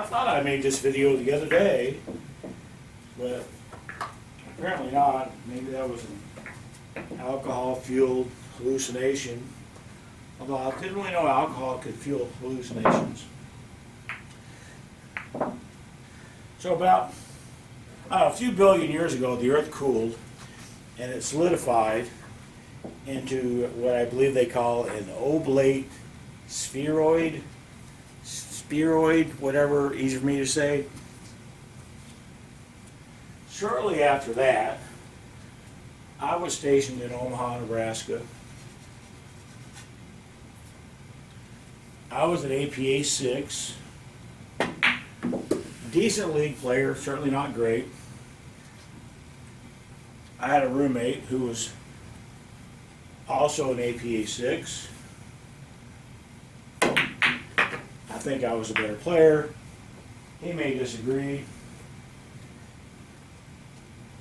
I thought I made this video the other day, but apparently not. Maybe that was an alcohol-fueled hallucination. Although I didn't really know alcohol could fuel hallucinations. So about a few billion years ago, the Earth cooled, and it solidified into what I believe they call an oblate spheroid, whatever, easy for me to say. Shortly after that, I was stationed in Omaha, Nebraska. I was an APA 6, decent league player, certainly not great. I had a roommate who was also an APA 6. I think I was a better player. He may disagree.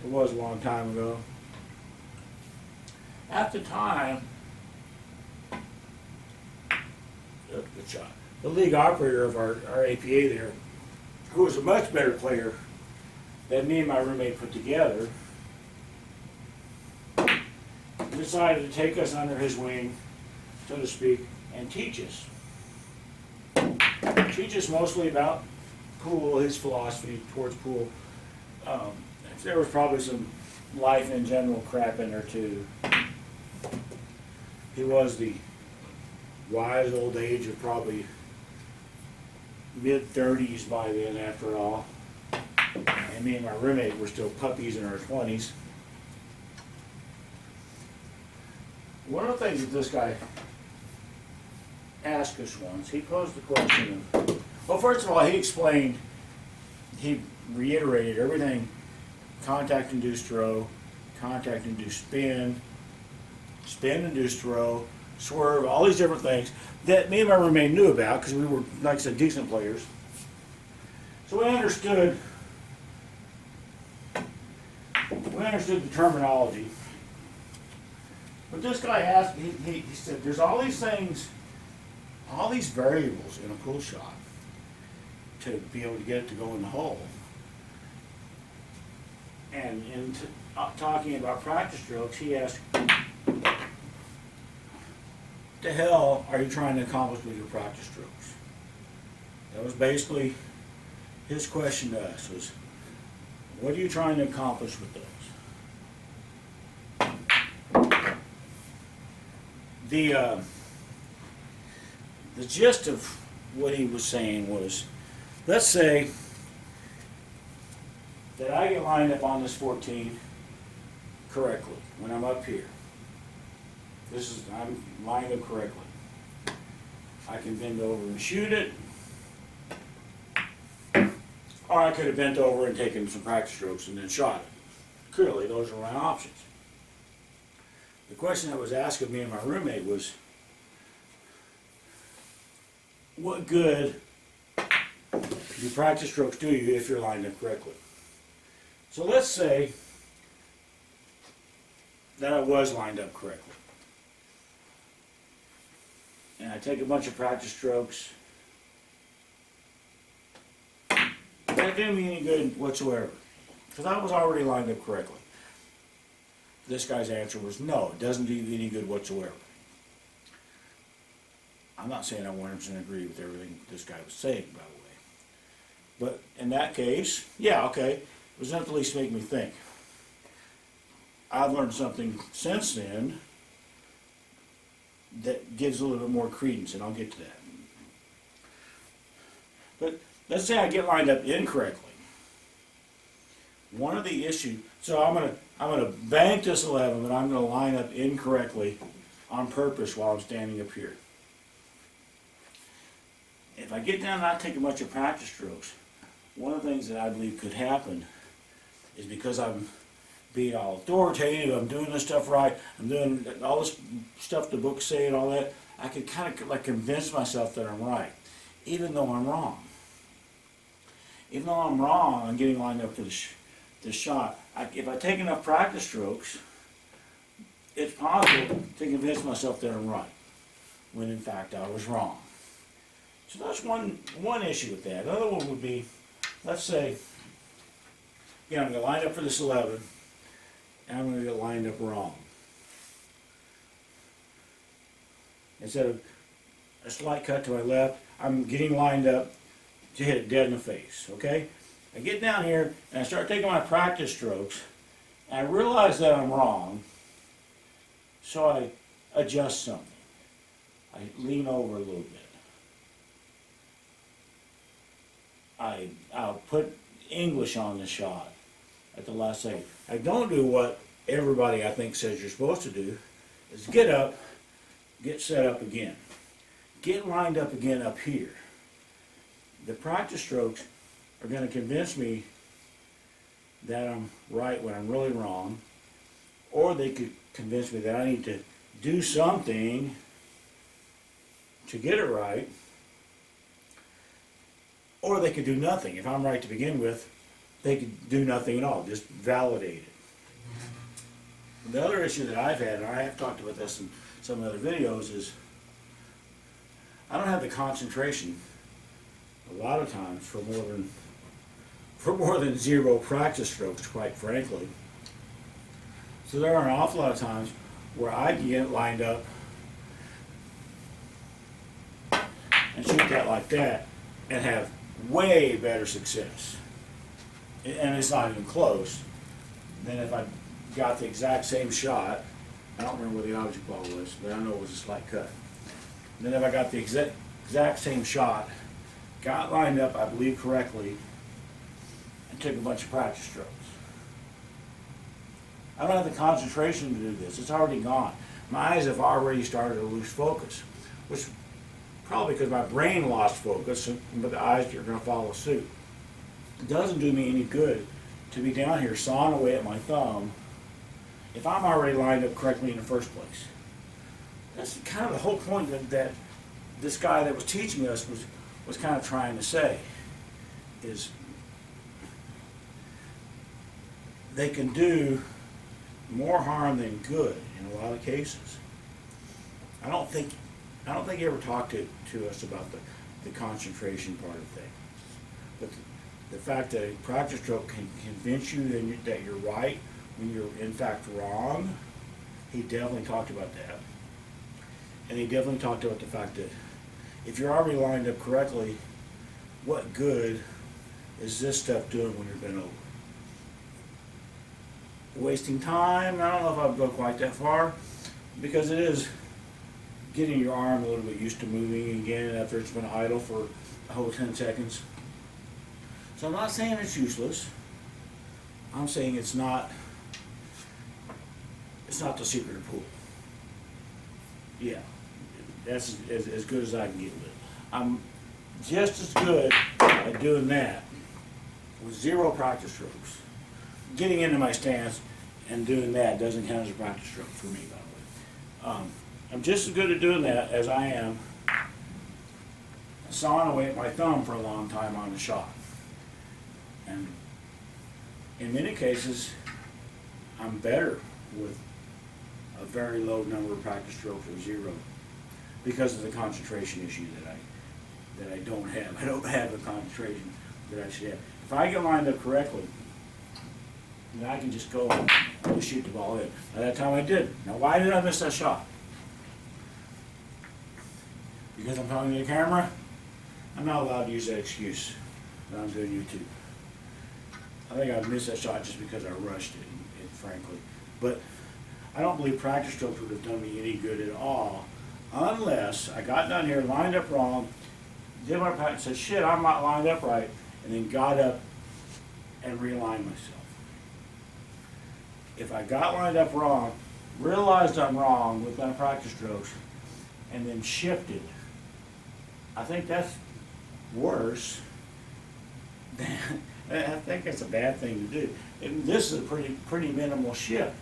It was a long time ago. At the time, good shot. The league operator of our APA there, who was a much better player than me and my roommate put together, decided to take us under his wing, so to speak, and teach us. Teach us mostly about pool, his philosophy towards pool. There was probably some life in general crap in there too. He was the wise old age of probably mid-30s by then, after all. And me and my roommate were still puppies in our 20s. One of the things that this guy asked us once, he posed the question of, well, first of all, he reiterated everything: contact-induced throw, contact-induced spin, spin-induced throw, swerve, all these different things that me and my roommate knew about because we were, like I said, decent players. So we understood the terminology. But this guy asked, he said, there's all these things, all these variables in a pool shot to be able to get it to go in the hole. And in talking about practice strokes, he asked, what the hell are you trying to accomplish with your practice strokes? That was basically his question to us, was, what are you trying to accomplish with those? The gist of what he was saying was, let's say that I get lined up on this 14 correctly when I'm up here. I'm lined up correctly. I can bend over and shoot it, or I could have bent over and taken some practice strokes and then shot it. Clearly, those are my options. The question that was asked of me and my roommate was, what good do practice strokes do you if you're lined up correctly? So let's say that I was lined up correctly. And I take a bunch of practice strokes. That didn't mean any good whatsoever, because I was already lined up correctly. This guy's answer was, no, it doesn't do you any good whatsoever. I'm not saying I 100% agree with everything this guy was saying, by the way. But in that case, yeah, okay, it was enough to at least make me think. I've learned something since then that gives a little bit more credence, and I'll get to that. But let's say I get lined up incorrectly. One of the issues, so I'm gonna bank this 11, but I'm gonna line up incorrectly on purpose while I'm standing up here. If I get down and I take a bunch of practice strokes, one of the things that I believe could happen is, because I'm being all authoritative, I'm doing this stuff right, I'm doing all this stuff the books say and all that, I could kind of like convince myself that I'm right, even though I'm wrong. Even though I'm wrong on getting lined up for the shot, if I take enough practice strokes, it's possible to convince myself that I'm right, when in fact I was wrong. So that's one issue with that. Another one would be, let's say, I'm going to line up for this 11, and I'm going to get lined up wrong. Instead of a slight cut to my left, I'm getting lined up to hit it dead in the face, okay? I get down here, and I start taking my practice strokes, and I realize that I'm wrong, so I adjust something. I lean over a little bit. I'll put English on the shot at the last second. I don't do what everybody I think says you're supposed to do, is get up, get set up again. Get lined up again up here. The practice strokes are going to convince me that I'm right when I'm really wrong, or they could convince me that I need to do something to get it right, or they could do nothing. If I'm right to begin with, they could do nothing at all, just validate it. The other issue that I've had, and I have talked about this in some other videos, is I don't have the concentration a lot of times for more than 0 practice strokes, quite frankly. So there are an awful lot of times where I can get lined up and shoot that like that and have way better success. And it's not even close than if I got the exact same shot. I don't remember where the object ball was, but I know it was a slight cut. And then if I got the exact same shot, got lined up, I believe correctly, and took a bunch of practice strokes. I don't have the concentration to do this. It's already gone. My eyes have already started to lose focus, which probably because my brain lost focus, but the eyes are going to follow suit. It doesn't do me any good to be down here sawing away at my thumb if I'm already lined up correctly in the first place. That's kind of the whole point that this guy that was teaching us was kind of trying to say, is they can do more harm than good in a lot of cases. I don't think he ever talked to us about the concentration part of things. But the fact that a practice stroke can convince you that you're right when you're in fact wrong, he definitely talked about that. And he definitely talked about the fact that if you're already lined up correctly, what good is this stuff doing when you're bent over? Wasting time? I don't know if I'd go quite that far, because it is getting your arm a little bit used to moving again after it's been idle for a whole 10 seconds. So I'm not saying it's useless. I'm saying it's not the secret of pool. Yeah, that's as good as I can get with it. I'm just as good at doing that with 0 practice strokes. Getting into my stance and doing that doesn't count as a practice stroke for me, by the way. I'm just as good at doing that as I am sawing away at my thumb for a long time on the shot. And in many cases, I'm better with a very low number of practice strokes or 0 because of the concentration issue that I don't have. I don't have the concentration that I should have. If I get lined up correctly, then I can just go and shoot the ball in. By that time I did. Now why did I miss that shot? Because I'm talking to the camera? I'm not allowed to use that excuse when I'm doing YouTube. I think I missed that shot just because I rushed it, frankly. But I don't believe practice strokes would have done me any good at all unless I got down here, lined up wrong, did my practice, said, shit, I'm not lined up right, and then got up and realigned myself. If I got lined up wrong, realized I'm wrong with my practice strokes, and then shifted, I think that's worse than, I think that's a bad thing to do. And this is a pretty minimal shift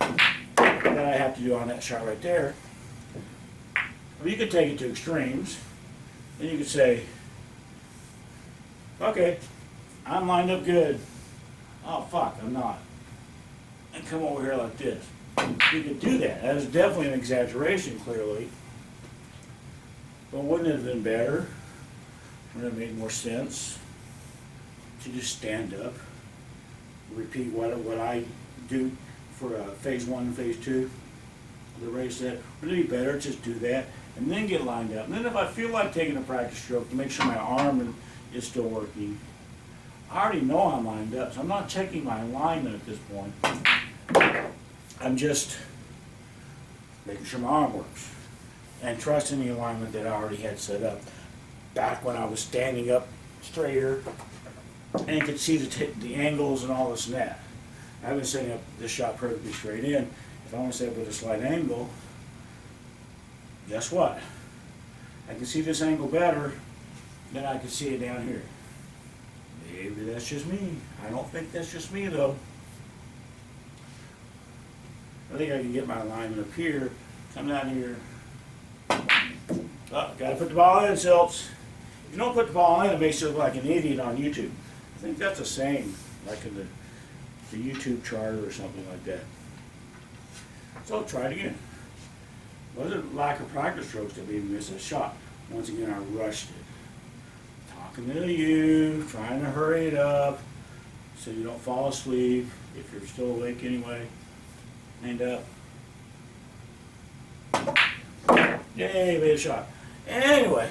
that I have to do on that shot right there. Well, you could take it to extremes, and you could say, okay, I'm lined up good. Oh fuck, I'm not. And come over here like this. You could do that. That is definitely an exaggeration, clearly. But wouldn't it have been better? Wouldn't it have made more sense to just stand up, repeat what I do for phase 1 and phase 2 of the race? That would it be better to just do that and then get lined up? And then if I feel like taking a practice stroke to make sure my arm is still working, I already know I'm lined up, so I'm not checking my alignment at this point. I'm just making sure my arm works and trusting the alignment that I already had set up back when I was standing up straighter and could see the angles and all this and that. I've been setting up this shot perfectly straight in. If I want to set up with a slight angle, guess what? I can see this angle better than I can see it down here. Maybe that's just me. I don't think that's just me though. I think I can get my alignment up here, come down here. Oh, gotta put the ball in, Silts. If you don't put the ball in, it makes you look like an idiot on YouTube. I think that's the same, like in the YouTube charter or something like that. So try it again. Was it lack of practice strokes that made me miss a shot? Once again, I rushed it. Talking to you, trying to hurry it up so you don't fall asleep if you're still awake anyway. Hand up. Yay, made a shot. Anyway,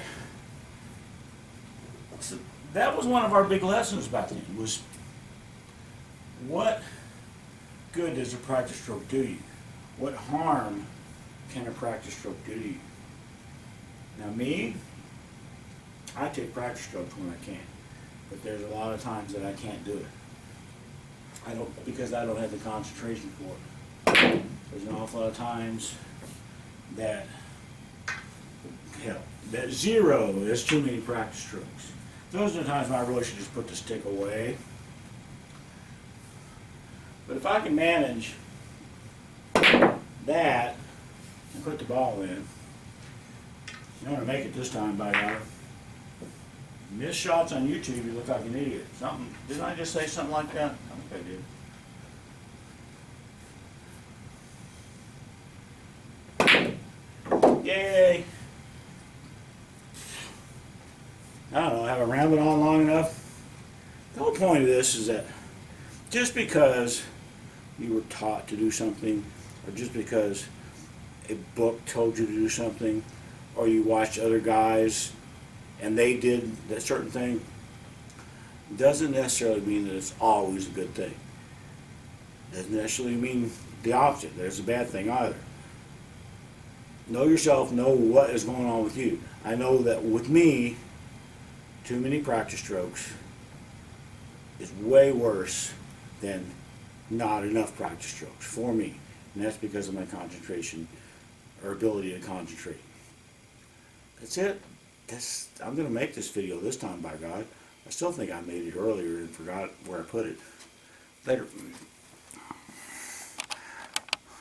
so that was one of our big lessons back then, was what good does a practice stroke do you? What harm can a practice stroke do to you? Now me, I take practice strokes when I can, but there's a lot of times that I can't do it. Because I don't have the concentration for it. There's an awful lot of times that, hell, that 0 is too many practice strokes. Those are the times when I really should just put the stick away. But if I can manage that and put the ball in, I'm going to make it this time, by God. Miss shots on YouTube, you look like an idiot. Didn't I just say something like that? I think I did. Yay! I don't know, have I rambled on long enough? The whole point of this is that just because you were taught to do something, or just because a book told you to do something, or you watched other guys and they did that certain thing, doesn't necessarily mean that it's always a good thing. Doesn't necessarily mean the opposite, that it's a bad thing either. Know yourself, know what is going on with you. I know that with me, too many practice strokes is way worse than not enough practice strokes for me. And that's because of my concentration or ability to concentrate. That's it. I'm going to make this video this time, by God. I still think I made it earlier and forgot where I put it. Later.